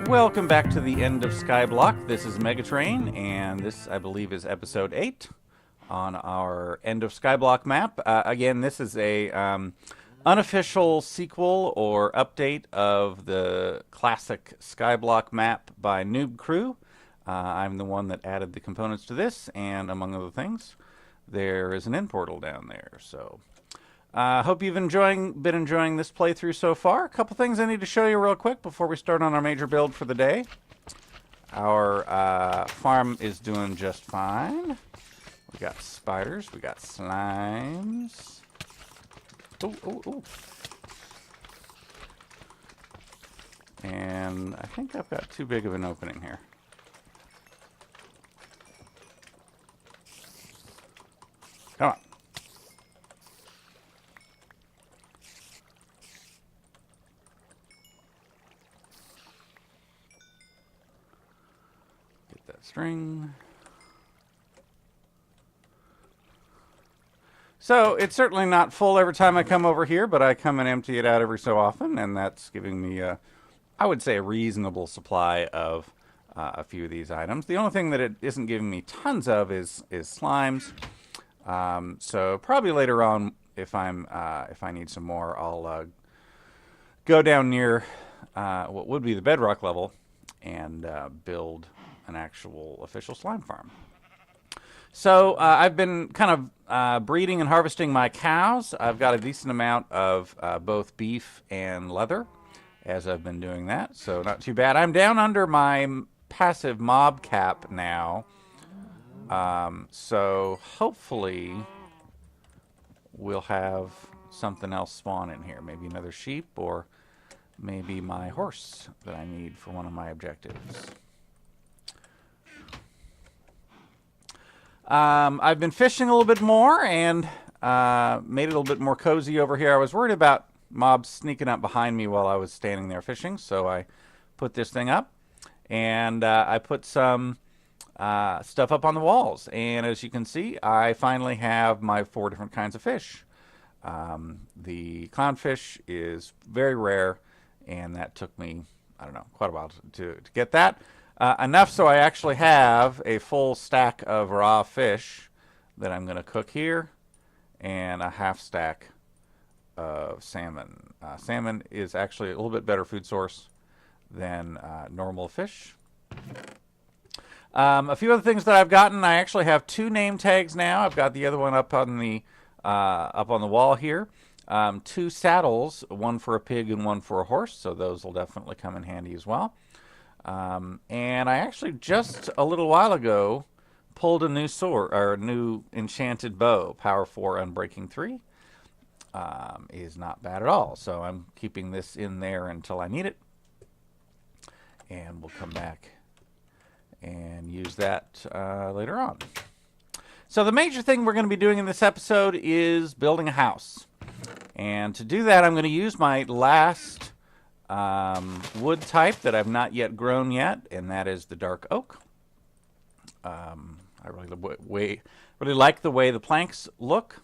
Welcome back to the End of Skyblock. This is MegaTrain, and this, I believe, is episode 8 on our End of Skyblock map. Again, this is a unofficial sequel or update of the classic Skyblock map by Noob Crew. I'm the one that added the components to this, and among other things, there is an end portal down there. So, hope you've been enjoying this playthrough so far. A couple things I need to show you real quick before we start on our major build for the day. Our farm is doing just fine. We got spiders, we got slimes. Ooh. And I think I've got too big of an opening here. Come on. Get that string. So, it's certainly not full every time I come over here, but I come and empty it out every so often, and that's giving me, I would say, a reasonable supply of a few of these items. The only thing that it isn't giving me tons of is slimes. So probably later on, if I need some more, I'll go down near what would be the bedrock level and build an actual official slime farm. So I've been kind of breeding and harvesting my cows. I've got a decent amount of both beef and leather as I've been doing that, so not too bad. I'm down under my passive mob cap now. So hopefully we'll have something else spawn in here. Maybe another sheep or maybe my horse that I need for one of my objectives. I've been fishing a little bit more and made it a little bit more cozy over here. I was worried about mobs sneaking up behind me while I was standing there fishing, so I put this thing up and I put some stuff up on the walls, and as you can see, I finally have my 4 different kinds of fish. The clownfish is very rare, and that took me, I don't know, quite a while to get that. Enough so I actually have a full stack of raw fish that I'm going to cook here, and a half stack of salmon. Salmon is actually a little bit better food source than normal fish. A few other things that I've gotten. I actually have 2 name tags now. I've got the other one up on the wall here. 2 saddles, one for a pig and one for a horse. So those will definitely come in handy as well. And I actually just a little while ago pulled a new sword or a new enchanted bow. Power 4, Unbreaking 3 is not bad at all. So I'm keeping this in there until I need it, and we'll come back and use that later on. So the major thing we're going to be doing in this episode is building a house. And to do that, I'm going to use my last wood type that I've not yet grown yet, and that is the dark oak. I really like the way the planks look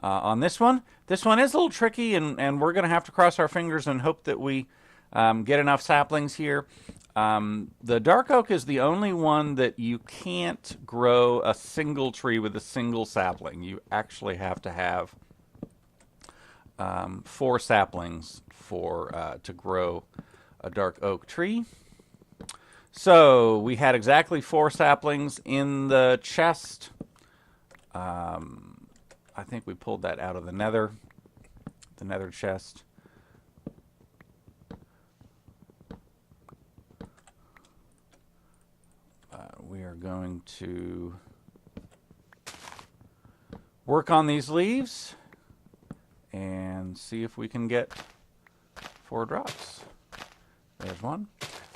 on this one. This one is a little tricky, and we're going to have to cross our fingers and hope that we get enough saplings here. The dark oak is the only one that you can't grow a single tree with a single sapling. You actually have to have 4 saplings to grow a dark oak tree. So we had exactly 4 saplings in the chest. I think we pulled that out of the nether chest. We are going to work on these leaves and see if we can get 4 drops. There's one.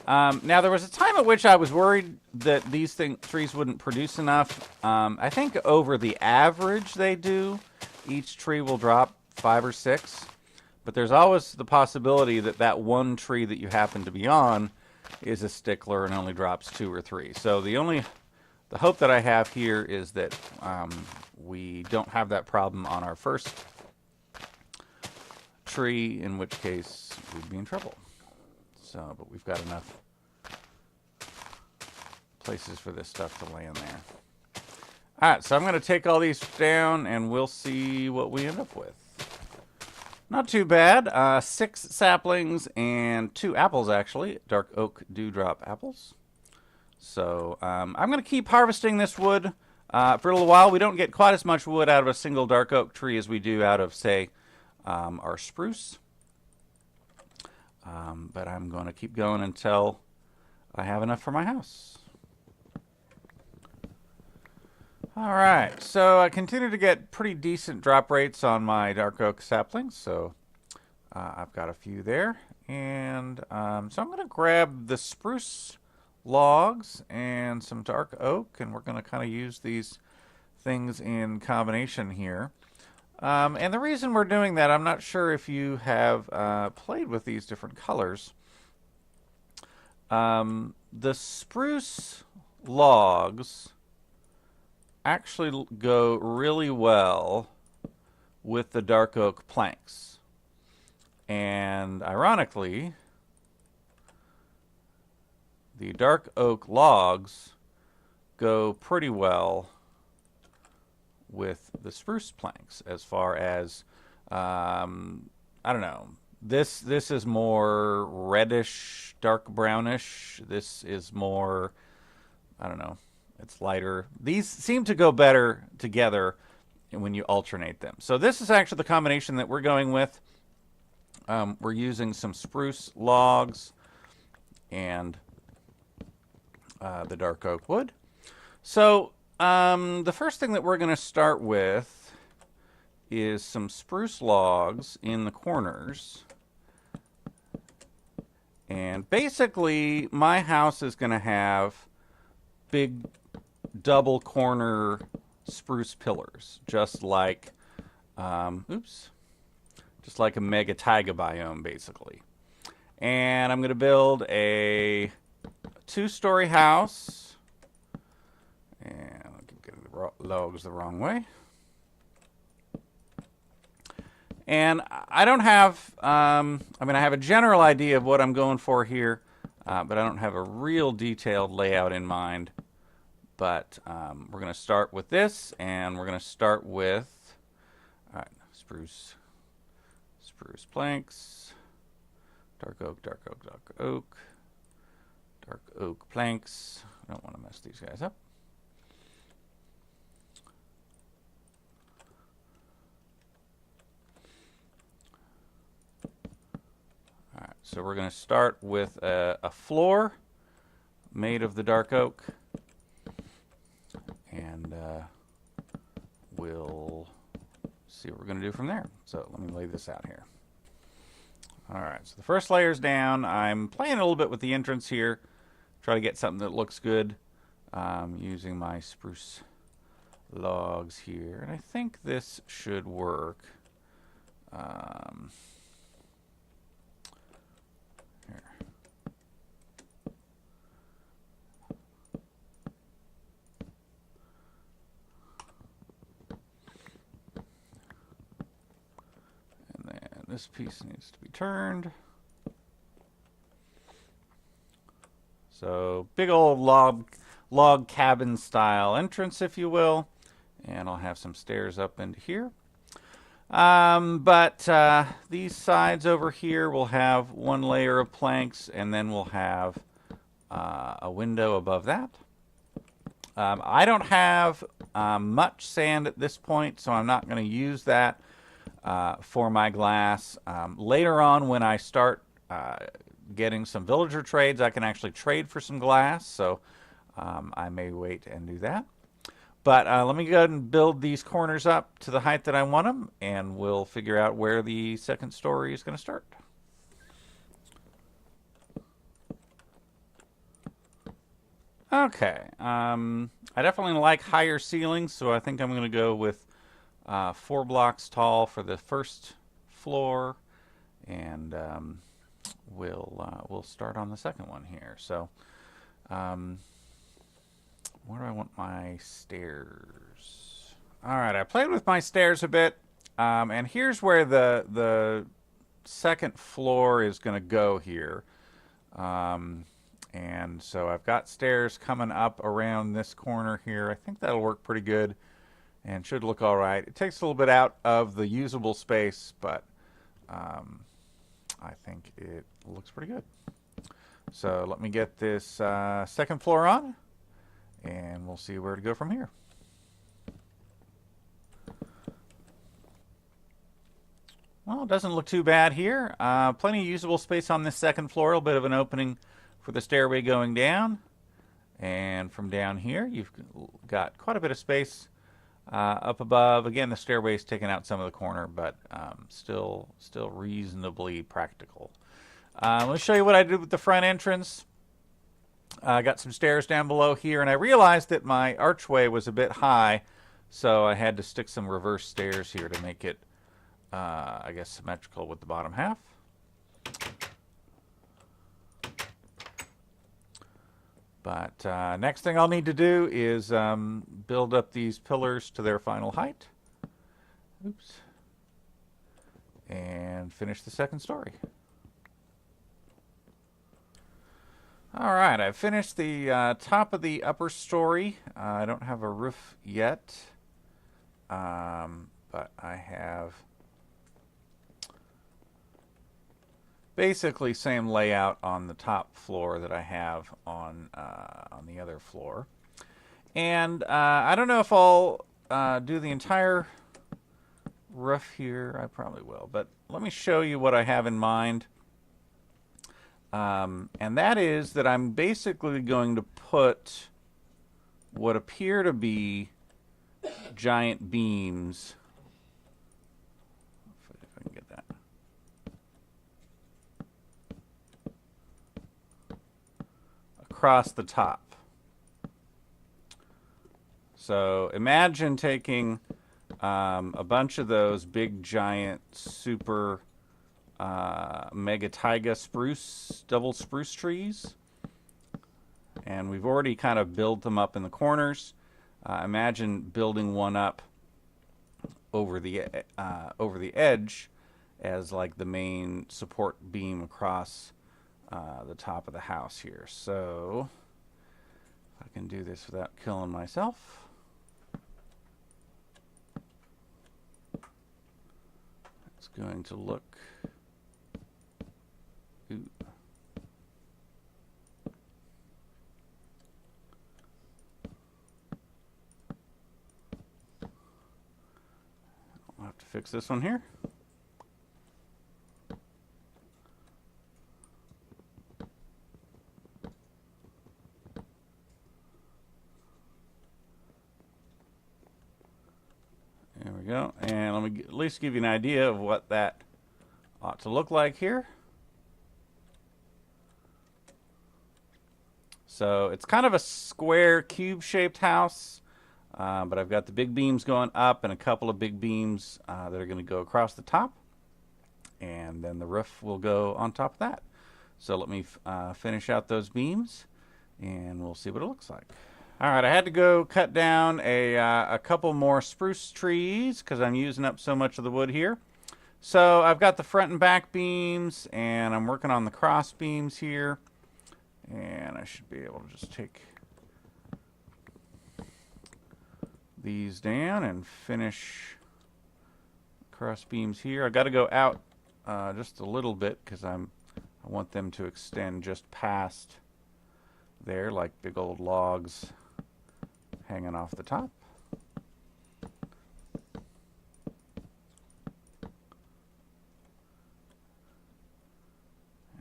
Now, there was a time at which I was worried that these trees wouldn't produce enough. I think over the average they do. Each tree will drop 5 or 6. But there's always the possibility that that one tree that you happen to be on is a stickler and only drops 2 or 3. So the hope that I have here is that we don't have that problem on our first tree, in which case we'd be in trouble. So, but we've got enough places for this stuff to land there. All right, so I'm going to take all these down, and we'll see what we end up with. Not too bad. 6 saplings and 2 apples, actually. Dark oak dewdrop apples. So I'm going to keep harvesting this wood for a little while. We don't get quite as much wood out of a single dark oak tree as we do out of, say, our spruce. But I'm going to keep going until I have enough for my house. All right, so I continue to get pretty decent drop rates on my dark oak saplings, so I've got a few there. And so I'm going to grab the spruce logs and some dark oak, and we're going to kind of use these things in combination here. And the reason we're doing that, I'm not sure if you have played with these different colors. The spruce logs actually go really well with the dark oak planks. And ironically, the dark oak logs go pretty well with the spruce planks as far as, I don't know, this is more reddish, dark brownish. This is more, I don't know, it's lighter. These seem to go better together when you alternate them. So this is actually the combination that we're going with. We're using some spruce logs and the dark oak wood. So the first thing that we're going to start with is some spruce logs in the corners. And basically, my house is going to have big double corner spruce pillars, just like, just like a mega taiga biome, basically. And I'm going to build a 2-story house. And I'll keep getting the logs the wrong way. And I don't have, I mean, I have a general idea of what I'm going for here, but I don't have a real detailed layout in mind. But we're going to start with this, and we're going to start with, all right, spruce planks, dark oak, dark oak, dark oak, dark oak planks. I don't want to mess these guys up. All right, so we're going to start with a floor made of the dark oak. And we'll see what we're going to do from there. So let me lay this out here. All right, so the first layer's down. I'm playing a little bit with the entrance here. Try to get something that looks good using my spruce logs here. And I think this should work. Here. This piece needs to be turned. So big old log cabin style entrance, if you will. And I'll have some stairs up into here. But these sides over here will have one layer of planks, and then we'll have a window above that. I don't have much sand at this point, so I'm not going to use that for my glass. Later on, when I start getting some villager trades, I can actually trade for some glass, so I may wait and do that. But let me go ahead and build these corners up to the height that I want them, and we'll figure out where the second story is going to start. Okay, I definitely like higher ceilings, so I think I'm going to go with 4 blocks tall for the first floor, and we'll start on the second one here. So, where do I want my stairs? All right, I played with my stairs a bit, and here's where the second floor is going to go here. And And so I've got stairs coming up around this corner here. I think that'll work pretty good and should look all right. It takes a little bit out of the usable space, but I think it looks pretty good. So let me get this second floor on, and we'll see where to go from here. Well, it doesn't look too bad here. Plenty of usable space on this second floor. A little bit of an opening for the stairway going down. And from down here, you've got quite a bit of space up above. Again, the stairway is taking out some of the corner, but still reasonably practical. Let me show you what I did with the front entrance. I got some stairs down below here, and I realized that my archway was a bit high, so I had to stick some reverse stairs here to make it, I guess, symmetrical with the bottom half. But next thing I'll need to do is build up these pillars to their final height. Oops. And finish the second story. All right, I've finished the top of the upper story. I don't have a roof yet, but I have basically same layout on the top floor that I have on the other floor. And I don't know if I'll do the entire roof here. I probably will, but let me show you what I have in mind. And that is that I'm basically going to put what appear to be giant beams. If I can get that. Across the top. So imagine taking a bunch of those big giant super mega taiga spruce, double spruce trees, and we've already kind of built them up in the corners. Imagine building one up over the edge as like the main support beam across the top of the house here. So if I can do this without killing myself. It's going to look... Ooh. I'll have to fix this one here. There we go. And let me at least give you an idea of what that ought to look like here. So it's kind of a square cube-shaped house, but I've got the big beams going up and a couple of big beams that are going to go across the top, and then the roof will go on top of that. So let me finish out those beams, and we'll see what it looks like. All right, I had to go cut down a couple more spruce trees because I'm using up so much of the wood here. So I've got the front and back beams, and I'm working on the cross beams here. And I should be able to just take these down and finish cross beams here. I got to go out just a little bit because I want them to extend just past there, like big old logs hanging off the top.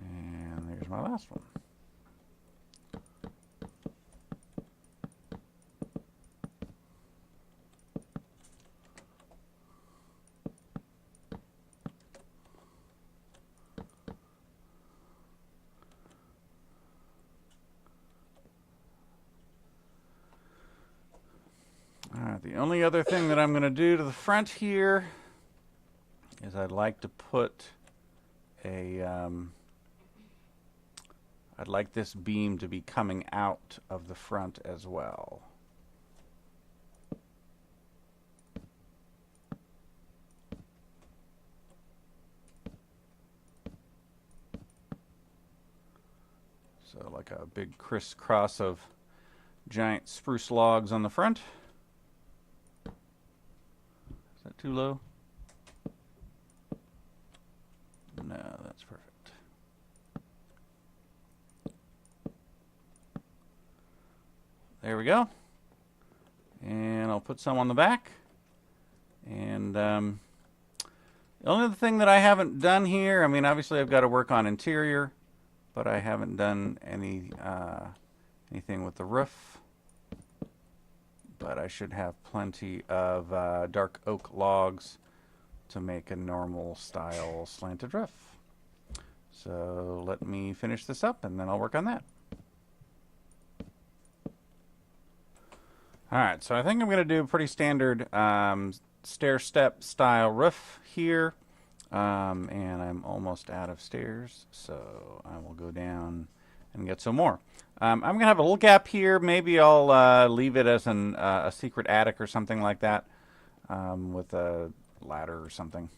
And there's my last one. Alright, the only other thing that I'm going to do to the front here is I'd like to put a, I'd like this beam to be coming out of the front as well. So like a big crisscross of giant spruce logs on the front. Is that too low? No, that's perfect. There we go. And I'll put some on the back. And the only other thing that I haven't done here, I mean, obviously I've got to work on interior, but I haven't done anything with the roof. But I should have plenty of dark oak logs to make a normal style slanted roof. So let me finish this up and then I'll work on that. Alright, so I think I'm going to do a pretty standard stair step style roof here. And I'm almost out of stairs, so I will go down and get some more. I'm going to have a little gap here. Maybe I'll leave it as a secret attic or something like that with a ladder or something.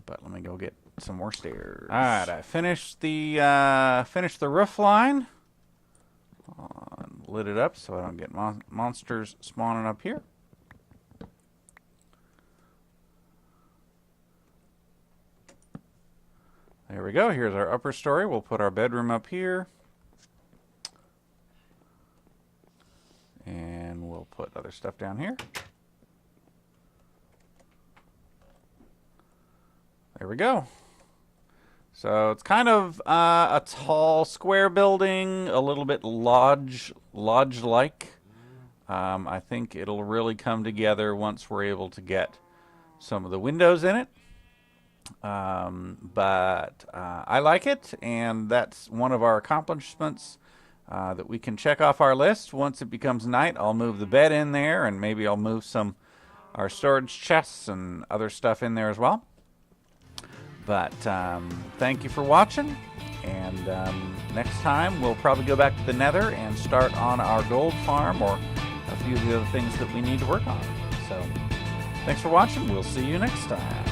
But let me go get some more stairs. All right, I finished the roof line. Lit it up so I don't get monsters spawning up here. There we go. Here's our upper story. We'll put our bedroom up here. And we'll put other stuff down here. There we go. So it's kind of a tall square building, a little bit lodge-like. I think it'll really come together once we're able to get some of the windows in it. But I like it, and that's one of our accomplishments that we can check off our list. Once it becomes night, I'll move the bed in there, and maybe I'll move our storage chests and other stuff in there as well. But thank you for watching, and next time we'll probably go back to the Nether and start on our gold farm or a few of the other things that we need to work on. So thanks for watching. We'll see you next time.